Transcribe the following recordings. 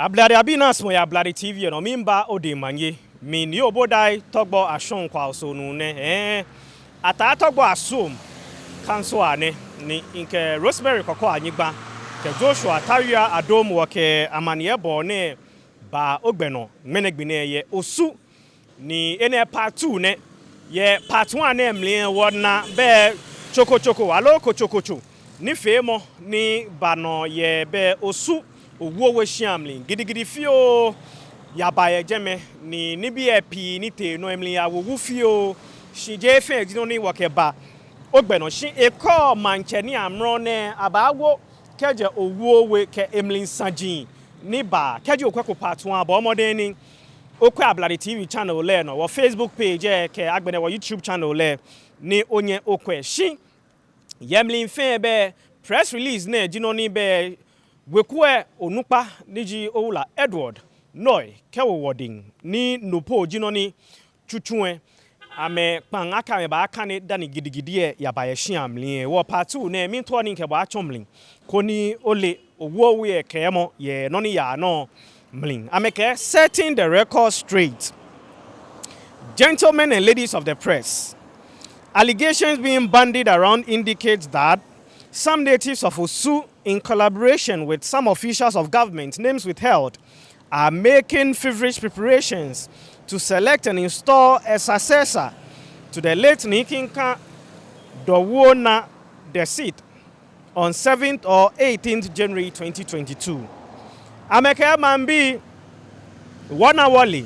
Ablade abinas mo ya Ablade TV no mimba ode manye mi ni obodai togbo ashon kwa so nu ne ata togbo asum kanso ane ni nke Rosemary kokko anyigba ke Joshua Tawia adom wo ke amane bo ne ba ogbeno menegbine ye osu ni ene part 2 ne ye part 1 na emle wona be choko alo ko chokocho ni femo ni bano ye be osu Owuo we shiamlin gidigidi fio ya baye jeme ni bi epi ni te no emli ya wo fio shi je fe jino ni wokeba ogbeno shi eko manche ni amro ne abawo keje Owuo we ke emlin sajin ni ba keje okweko part 1 ba omoden ni okwa Ablade TV channel le no wo Facebook page ke agbene wo YouTube channel le ni onye okwe shi yemlin fe be press release na jino ni be Wekwe onupa niji Owula Edward Noy kewo wording ni nopo jinoni chuchue ame pan aka me ba aka ne dani gidigidi ya ba ye shiamli wo part 2 na mi to ni nke ba chomlin koni ole Owuo we kemo ye no ni ya no mlin ameke setting the record straight. Gentlemen and ladies of the press, allegations being bandied around indicates that some natives of Osu, in collaboration with some officials of government, names withheld, are making feverish preparations to select and install a successor to the late Nikinka Dowona the seat on 7th or 18th January 2022. Ameke Mambi Wanawali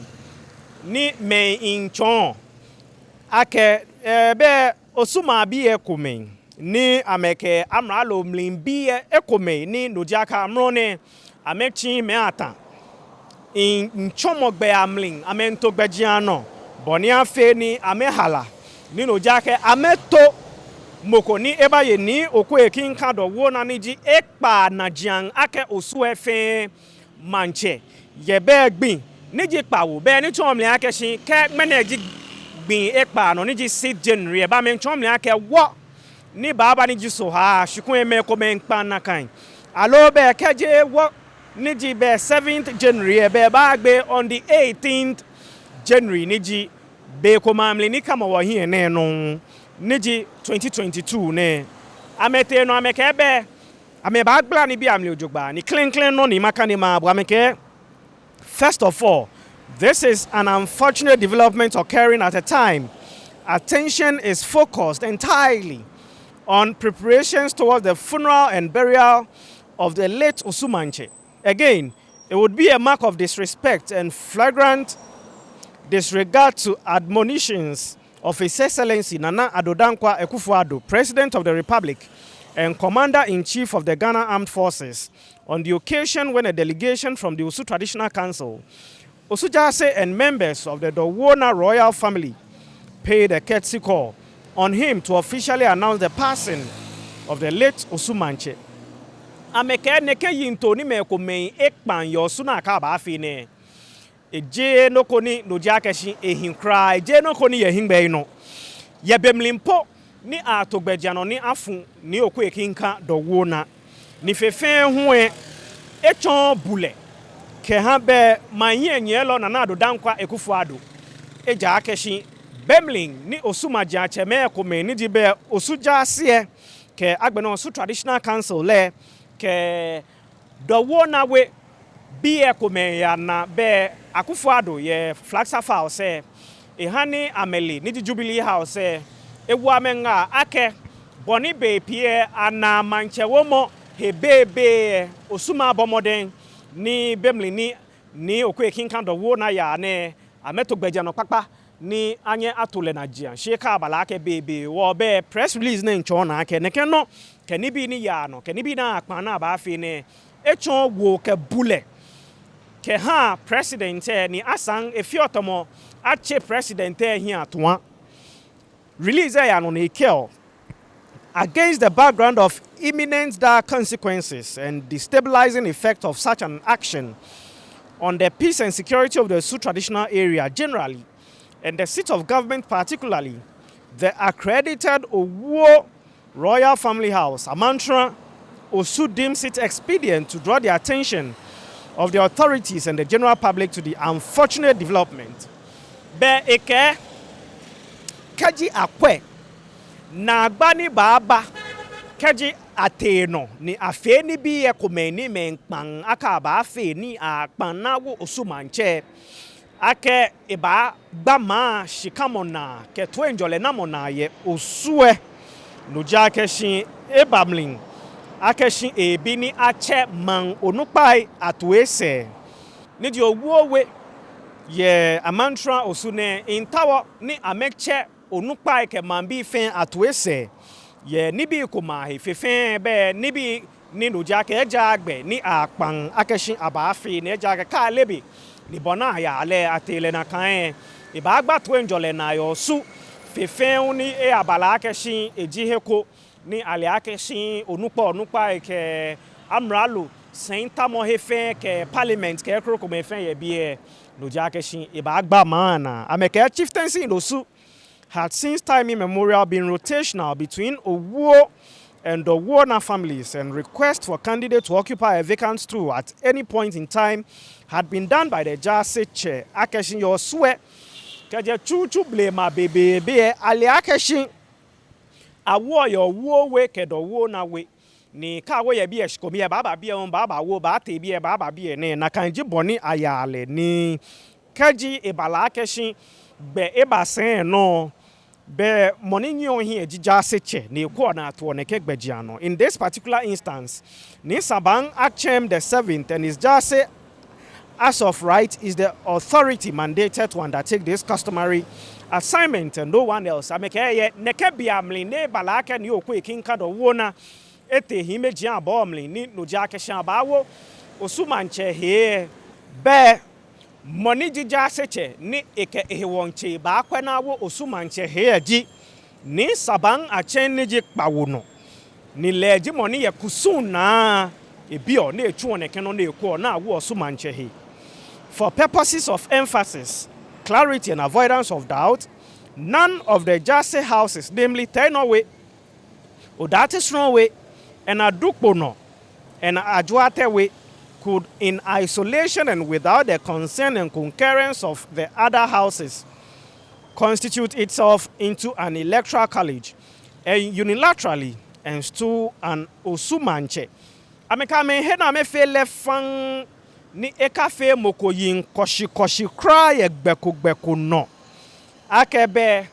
ni me inchon ake be Osuma bi ekumen ni ameke amralo mlimbi ekome ni nojaka amrone amechi me ata in chomogbe amlin amento gbejiano boni afe ni amehala ni nojake ameto moko ni ebaye ni oku ekinka do wo na niji ekpa najian ake osu efe manche yebe gbin niji pawo be ni chomli ake shin ke meneji gbin ekpa no niji 6 January eba men chomli ake wo ni baba ni jiso ha shikun eme ko men pan na kan alo be keje wo ni ji be 7th January be ba gbe on the 18th January ni ji be ko mamle ni kama wo hie ne no ni ji 2022 ne amete no ameke be ame ba gbla ni bi amle ojogba ni clean no ni maka ni ma bo ameke. First of all, this is an unfortunate development occurring at a time attention is focused entirely on preparations towards the funeral and burial of the late Osumanche. Again, it would be a mark of disrespect and flagrant disregard to admonitions of His Excellency Nana Addo Dankwa Akufo-Addo, President of the Republic and Commander-in-Chief of the Ghana Armed Forces, on the occasion when a delegation from the Osu Traditional Council, Osujase and members of the Dowona royal family paid a courtesy call on him to officially announce the passing of the late Osumanche. Ameke neke yinto ni me ko me ekpan yo suna ka ba afi ne. Eje no koni no jakeshi ehinkra eje no koni ye hingbe no. Ye bemlimpo ni atogbejiano ni afu ni oku ekinka Dowona. Ni fefe hu echon bule ke ha be manye nyelo na Addo Dankwa Akufo-Addo. Eja akeshi Bemling ni Osumaja cheme kome ni jibe Osujase ke agbeno Osu Traditional Council le ke Dowona we biye kome ya na be Akufo-Addo ye Flagstaff House ehani ameli ni Jubilee House ewu amenga ake boni be pie ana manche womo hebebe Osuma bomoden ni Bemling ni oku ekinka Dowona ya ne ameto gbeja no papa ni anye atole na jia sheka balake bebe wo be press release na ncho na ake neke no ke ni bi ni ya no ke ni bi na akpan na ba afi ne echon wo ke bule ke ha president ni asang efiotomo ache president hi atwa release ya no na ikel against the background of imminent dire consequences and destabilizing effect of such an action on the peace and security of the Osu traditional area generally and the seat of government particularly, the accredited Owuo Royal Family House, Amantra, Osu deems it expedient to draw the attention of the authorities and the general public to the unfortunate development. Be eke kaji akwe na agbani baba kaji ateno ni afe ni bi ekomeni menkpan aka ba afe ni akpan na wo osumanche ake eba gbama shikamona ke to enjole na mona ye osue nuja keshin ebamlin akeshin ebi ni ache man onupai atuese ni di Owuo we ye Amantra osune intawo ni amekche onupai ke mambi fen atuese ye nibi kuma hefefen be nibi ni nuja ke jagbe ni akpan akeshin abafi ne jaga ka lebi ni bona ya ale atele na kan e ba gba to enjole na yo su fefen ni e abala akeshin ejiheko ni ale akeshin onupa ke amralo senta mo hefen ke parliament ke kroko me fen ye bie nuja akeshin e ba gba mana ameke chieftaincy no su had since time immemorial been rotational between Owuo and the Owuo families, and request for candidates to occupy a vacant stool at any point in time had been done by the Jase chair. Akeshin your sweat, kaje chuchu blema bebe ali akeshin awo your Owuo we ke the Owuo na we ni ka wo ye bi eshikomi e baba bi on baba wo ba te bi e baba bi ne na kanji boni ayale ni kaji ebala akeshin be eba sen no be money nyon here jija seche ne ko na to ne kegbejiano. In this particular instance ni Sabang Achem the 7th and is just say as of right is the authority mandated to undertake this customary assignment and no one else. Ameke neke biamli ne balaka ni okwe kinka do wona ete himeji abomli ni nuja keshan bawo osumanche he be money jija seche ni eke ehewonche ba kwena wo osumanche heji ni Sabang Achem ni ji pawono ni leji money ye kusuna ebio na echu ne keno na eku na wo osumanche he. For purposes of emphasis, clarity and avoidance of doubt, none of the Jase houses, namely Tenowe, Odatesronwe, and Adukbono, and Ajuatewe, could, in isolation and without the consent and concurrence of the other houses, constitute itself into an electoral college, and unilaterally install an Osumanche. Amekame hena me fe lefang ni ekafe mokoyin koshi cry gbeko no akebe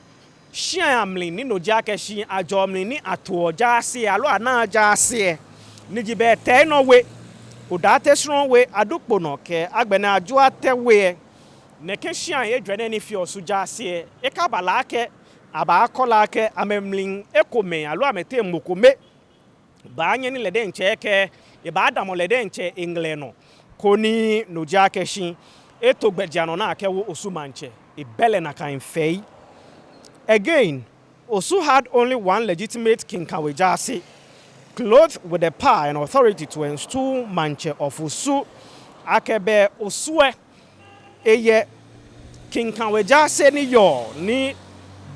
shiamli ni no jake shi ajomli ni atuo jase alo ana jase ni jibe teno we odate sron we adukpo no ke agbena aju atewe ne ke shian ye dwane ni fi osu jase ekabala ke aba akola ke amemlin ekome alo amete mokome ba anye ni lede nche ke e ba adamo lede nche engleno koni no jakeshin eto gbejano na akewo osumanche e bele na kan fei. Again, Osu had only one legitimate king Kawejase, clothed with the power and authority to install manche of Osu akebe Osue eye king Kawejase ni yo ni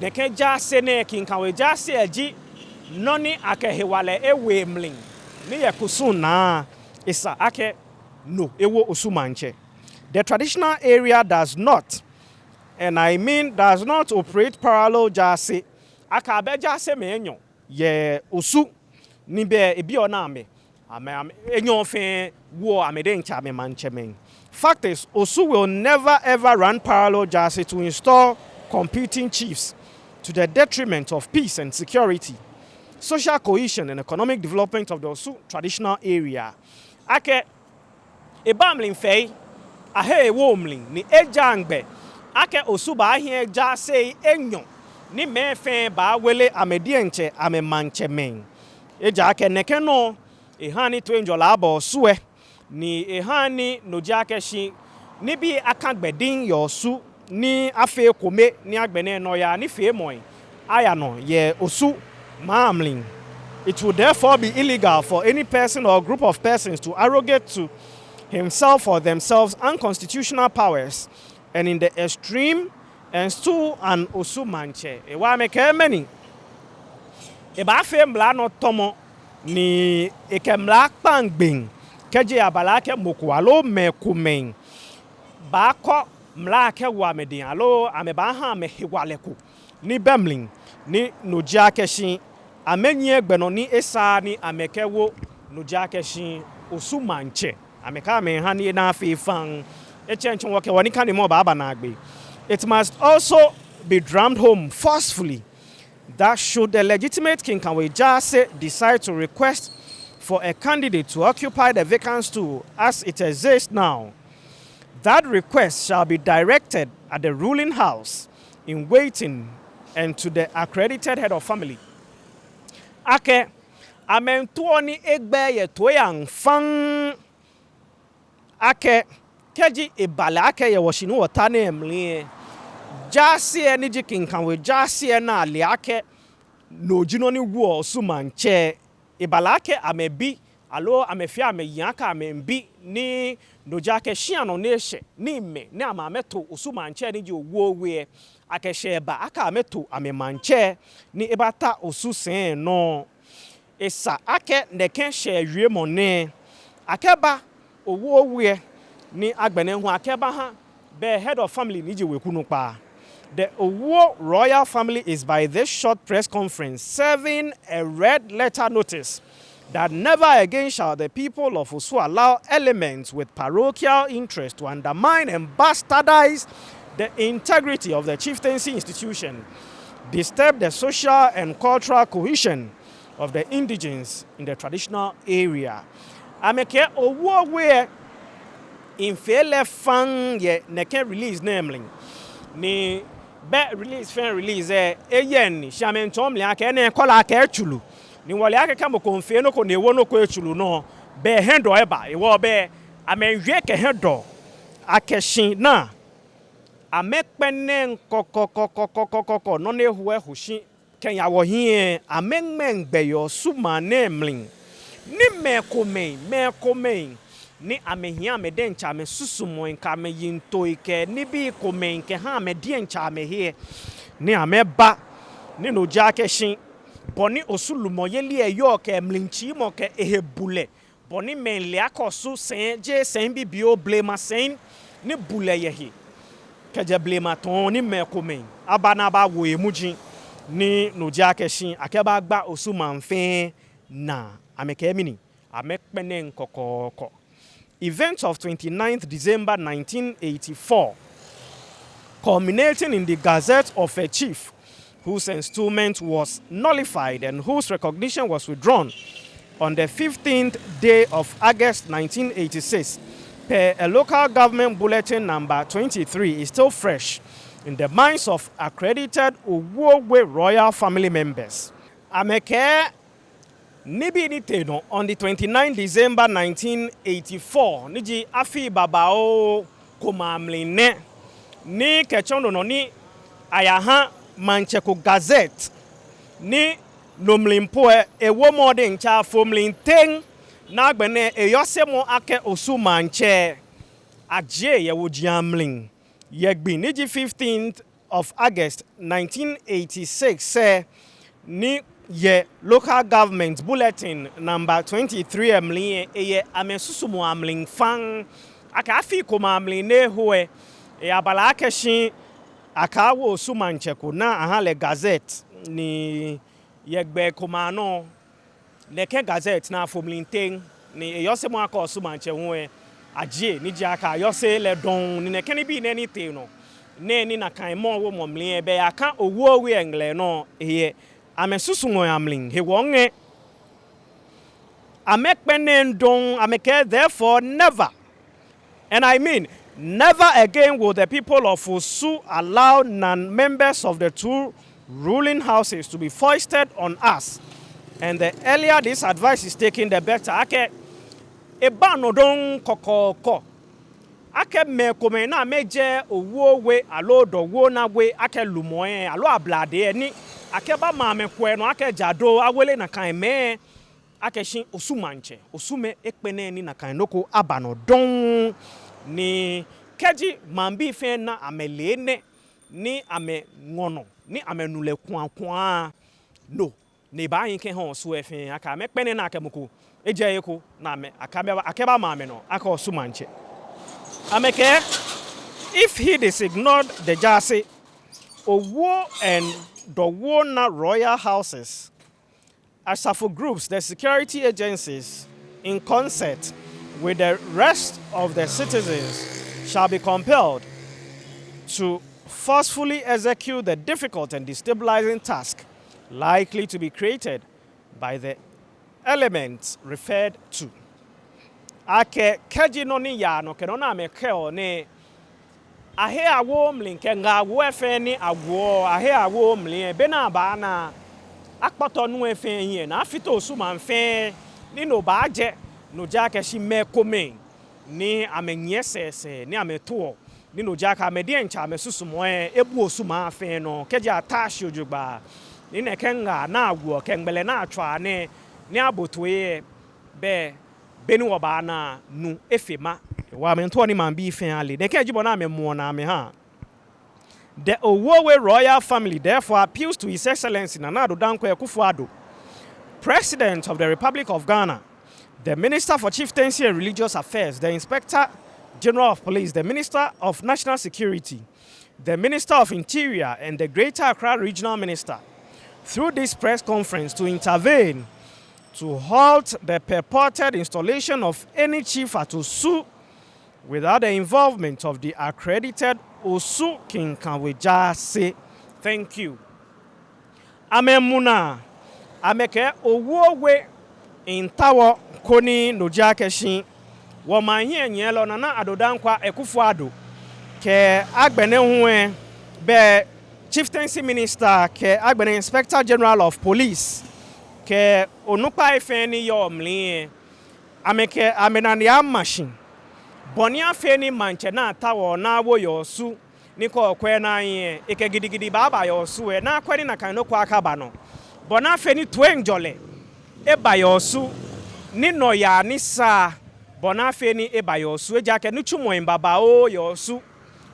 deke jase ne king Kawejase eji noni akehewale ewemling ni yekusuna isa ake no, ewo osumanche. The traditional area does not, and I mean does not operate parallel jase. Akabe jase menyo ye osu nibe ebi oname. Ame enyo fe wo amede ncha me manche men. Fact is, Osu will never ever run parallel jase to install competing chiefs to the detriment of peace and security, social cohesion and economic development of the Osu traditional area. Ake ebamlin fei ahe womlin ni ejangbe ake Osu ba ahie jase enyo ni mefe ba wele amedienche amemanche men eja ake nekeno ehani to enjola aba Osue ni ehani noja ake shi ni bi akagbedin yo Osu ni afe kome ni agbene no ya ni fe moy aya no ye Osu mamlin. It would therefore be illegal for any person or group of persons to arrogate to himself or themselves unconstitutional powers, and in the extreme, install an osumanche. Ewa meke meni. Eba fe mla no tomo ni eke mla pangbing keji abalake mokualo mekumen bako mlake wa medin alo amebaha mehiwaleku ni bemling ni nojia keshin amenye gbeno ni esa ni amekewo nojia keshin osumanche ameka me hani na afifan echenchen woke woni kan mo baba na agbe. It must also be drummed home forcefully that should the legitimate King Kanwejase decide to request for a candidate to occupy the vacant stool as it exists now, that request shall be directed at the ruling house in waiting and to the accredited head of family. Ake amentuoni egbe ye toyang fang ake keji ibala ake ye washinu watane emlie jasi eni ji King Kanwejase na liake no jinoni wo sumanche ibalake amebi alo amefia ameyanka amembi ni nojake shiano neshe ni me ni amameto osumanche ni ji Owuo we akehye ba aka ameto amemanche ni ibata osusen no esa ake neken hye wie mone akeba Owuo we ni agbene hu akeba ha be head of family ni ji wekunu pa. The Owuo royal family is by this short press conference serving a red letter notice that never again shall the people of Osu allow elements with parochial interest to undermine and bastardize the integrity of the chieftaincy institution, disturb the social and cultural cohesion of the indigenes in the traditional area. Ameke Owuo we in fele fang ye neke release namely ni be release fan release eyen shamen tom le aka na kola aka echulu ni wole aka ka mo konfe no ko ne wo no ko echulu no be hendo eba e wo be amenhwe ke hendo akehyin na amekpene kokokokokokoko no ne hu ehushin kenya wo hie amenmen gbeyo suma nemlin ni mekomen ni amehia medencha me susumo nka me yinto ike ni bi komen ke ha me diencha me he ni ameba ni no jakeshin boni osulumo yeli eyo ke mlinchi mo ke ehebule boni menle akosu sen je sen bibio blema sen ni bule yehi ke je blema ton ni mekomen abana ba wo emuji ni no jakeshin akeba gba osumanfe na ameke mini amekpene nkokoko. Events of 29th December 1984, culminating in the Gazette of a chief whose installment was nullified and whose recognition was withdrawn on the 15th day of August 1986, per a local government bulletin number 23, is still fresh in the minds of accredited Owuo royal family members. Ameke Nibi Niteno on the 29th December 1984, Niji Afi Babao Kumamline, Ni Kechono no ni Ayaha Mancheko Gazette, Ni Numlimpoe, a woman in cha fomlin teng, Nagbene, a Yosemo Ake Osumanche, Aje Yawujamling, Yegbi Niji 15th of August 1986, say, Ni ye local government bulletin number 23 amli ye amesusumu amling fang aka afi koma amli ne hoe e abala akeshin aka wo sumancheko na aha le gazette ni yegbe koma no leke gazette na fomlinteng ni yosemo aka sumanche hoe aje ni ji aka yose le don ni neke ni bi ne ni te no ne ni na kan mo wo momli e be aka Owuo we engle no ye amesusungo amling he wonge amekpenendong ameke therefore never, and I mean never again will the people of Osu allow non-members of the two ruling houses to be foisted on us, and the earlier this advice is taken the better. Ake ebanodong kokoko ake mekome na meje Owuo we alo dowo na we ake lumoe alo ablade ni akeba mame kwe no ake jado awele na kan me akeshin osumanche osume ekpene ni na kan noko abano don ni keji mambi fe na amelene ni ame ngono ni amenule kwa no ne ba yin ke hon so efe aka mekpene na akemoko ejayeko na me akeba maame no aka osumanche ameke if he disignored the jase Owuo and the royal houses Asafo groups, the security agencies, in concert with the rest of the citizens, shall be compelled to forcefully execute the difficult and destabilizing task likely to be created by the elements referred to. Ake keji no ni ya no kenona mekeo ne ahe awo mlinke nga awo efe ni awo ahe awo mlin be na ba na akpoto nu efe yin na afito osuma mfe ni no ba je no ja ke shi mekome ni amenye sese ni ameto ni no ja ka amede encha amesusumo ebu osuma afe no keji atashi ojugba ni ne kenga na awo kengbele na atwa ne ni abotoye be beni oba na nu efema wa mento ni man bi fen ale de keji bona me mo na me ha. The Owuo royal family therefore appeals to His Excellency Nana Addo Dankwa Akufo-Addo, President of the Republic of Ghana, the Minister for Chieftaincy and Religious Affairs, the Inspector General of Police, the Minister of National Security, the Minister of Interior, and the Greater Accra Regional Minister, through this press conference to intervene to halt the purported installation of any chief at Osu without the involvement of the accredited Osu King Kanwejase. Thank you. Amemuna ameke Owuo in Tawo Koni Nojakeshin Womanyi Nyelo Nana Addo Dankwa Akufo-Addo ke agbene huwe be Chieftaincy Minister ke agbene Inspector General of Police ke onupa ifeni yomli ameke amenania machine boni afeni manche na tawo na wo yosu niko kwe na yin ike gidigidi baba yosu na kwani na kan no kwa akaba no bona afeni twenjole eba yosu ni no ya ni sa bona afeni eba yosu ejake nu chumoyin baba o yosu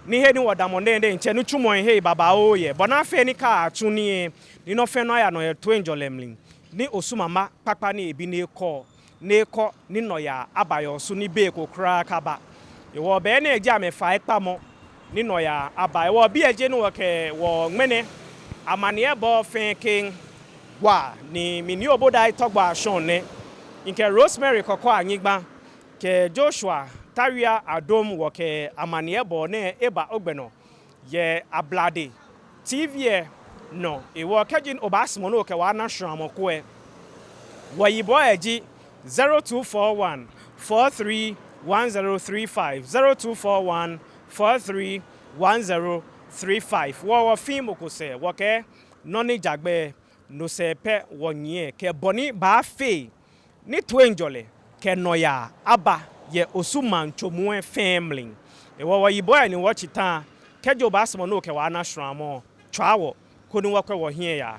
ni he ni wodamonde nche nu chumoyin he baba o ye bona afeni ka atuni ni no fe no ya no twenjole mlin ni osumama papa ni ebi neko ni no ya abayosu ni be kokra kaba ewo be na eji amefa ipamo ni no ya aba ewo bi eje no ke wo nmene amane ebo fen king wa ni mini oboda itogba ashon ne nke Rosemary kokko anyigba ke Joshua Taria Adom wo ke amane ebo ne eba ogbeno ye ablade TV no ewo kajin obasmo no ke wa na hwamoko e wayibo eji 0241 431035 0241 431035 wo film ko se wo ke noni jagbe no se pe wonye ke boni ba fe ni twenjole ke noya aba ye osuman chomu family ewo wayibo ni wo chita kejo obasmo no ke wa na hwamo twawo koni wakwe wo hie ya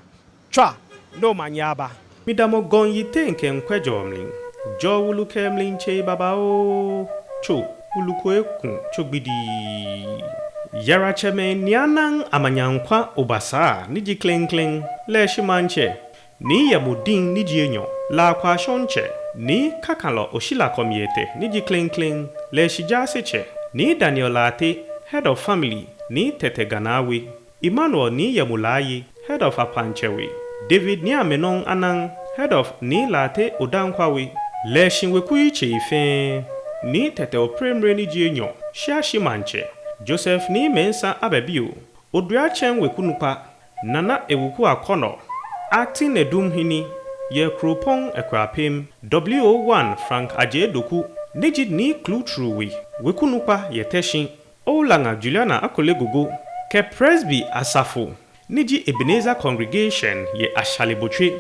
twa no manyaba midamo gonyite nke nkwejomlin jo wulu kemlin che baba o cho wulu ko ekun chogbidi yara cheme nianan amanyankwa obasa niji klenklen le shimanche ni yamudin niji enyo la kwa shonche ni kakalo oshila komiete niji klenklen le shijaseche ni Daniel Ate head of family ni Tete Ganawe Emmanuel ni Yamulayi head of Apanchewe David ni Amenon Anang head of ni Late Odankwawe le shinweku ife ni Tete Opremre ni jienyo Shashi Manche Joseph ni Mensa Abebio Oduachen wekunupa Nana Ewuku Akono acting edum hini ye Kropong Ekwapim WO1 Frank Ajedoku Nijid ni Klutruwe wekunupa ye teshin Olanga Juliana Akolegogo ke Presby Asafo Niji Ebenezer Congregation ye Ashalebotre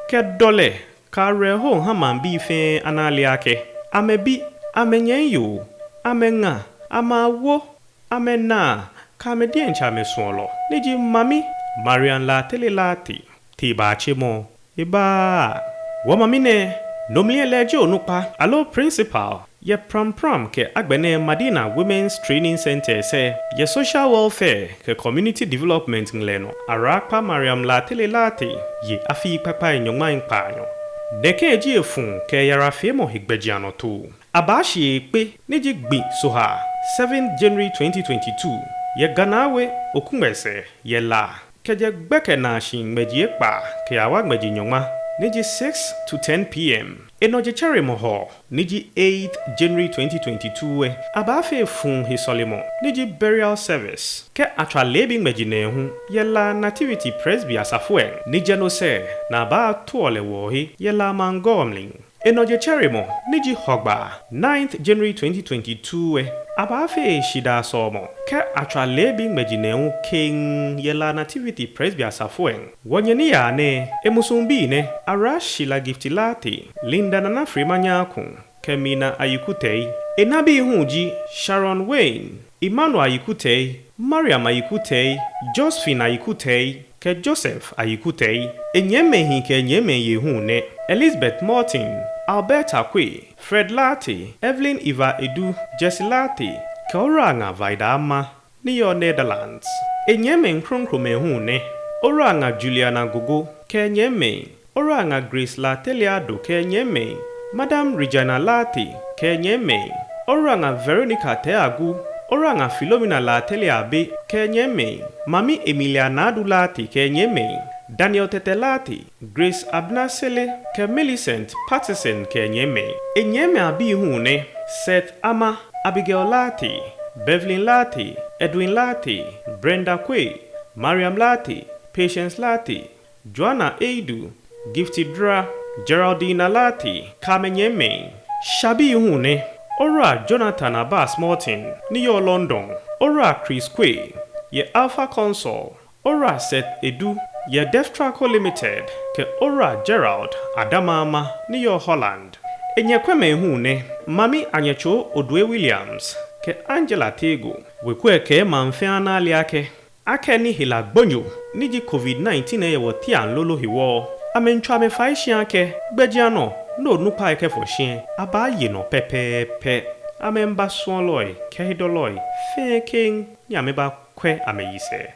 ke dole ka reho hamambi fe analiake amebi amenyenyo amenga amawo amena kamedien chamesolo niji mami Marian la telelati tiba chemo iba wamamine nomlie lejo nupa alo principal ye pram ke agbene Madina Women's Training Center se ye social welfare ke community development ngleno arakpa Mariam la telelati ye afi papa nyongma npanyo Deke ji efun ke yara femo higbeji anoto. Abashi ekpe niji gbi soha 7 January 2022 ye ganawe okumbese ye la keje gbeke na shin meji ekpa ke awa meji nyoma niji 6 to 10 p.m. Enoje chere moho niji 8 January 2022 abafe fun hisolimo niji burial service ke atwa lebing meji nehu ye la nativity presby asafuen nije no se na ba tuole wohi ye la mangomling. Enoje cherimo niji hogba 9th January 2022 abafe shida somo ke atwa lebing mejineu king yela nativity presby asafuen wonyeni ya ne emusumbi ne arashila giftilati linda na frimanya kun kemina ayikutei enabi huji Sharon Wayne Emmanuel ayikutei Mariam ayikutei Josephine ayikutei ke Joseph ayikutei enyemehi ke enyeme yehune Elizabeth Martin Albert Akwe Fred Lati Evelyn Eva Edu Jessie Lati Kauranga Vaidama Niyo Netherlands enyeme nkronkro hune Oranga Juliana Gogo ke enyeme Oranga Grace Lateliado ke enyeme Madam Regina Lati ke enyeme Oranga Veronica Teagu Oranga Philomena Lateliabe ke enyeme Mami Emilia Nadu Lati ke enyeme Daniel Tetelati, Grace Abnasele, ke Millicent Patterson ke enyeme abi hune Seth Ama, Abigail Lati, Bevelyn Lati, Edwin Lati, Brenda Kwe, Mariam Lati, Patience Lati, Joanna Edu, Gifted Dra, Geraldine Lati, Kamenyeme, Shabi hune Ora Jonathan Abbas Martin, Niyo London, Ora Chris Kwe, ye Alpha Consul, Ora Seth Edu, ye Deftraco Limited, ke Ora Gerald Adamama, Niyo Holland. Enye kweme hune, Mami Anyecho Odwe Williams, ke Angela Tego, wekwe ke mamfeana aliake. Ake ni hila gbonyo, niji COVID-19 ye wotian lolo hiwo. Amenchwa me faishian ke, bejiano, no nupa eke foshien, abaye no pepepe. Amemba suon loy, ke hidoloi, fe king, nyameba kwe ameyise.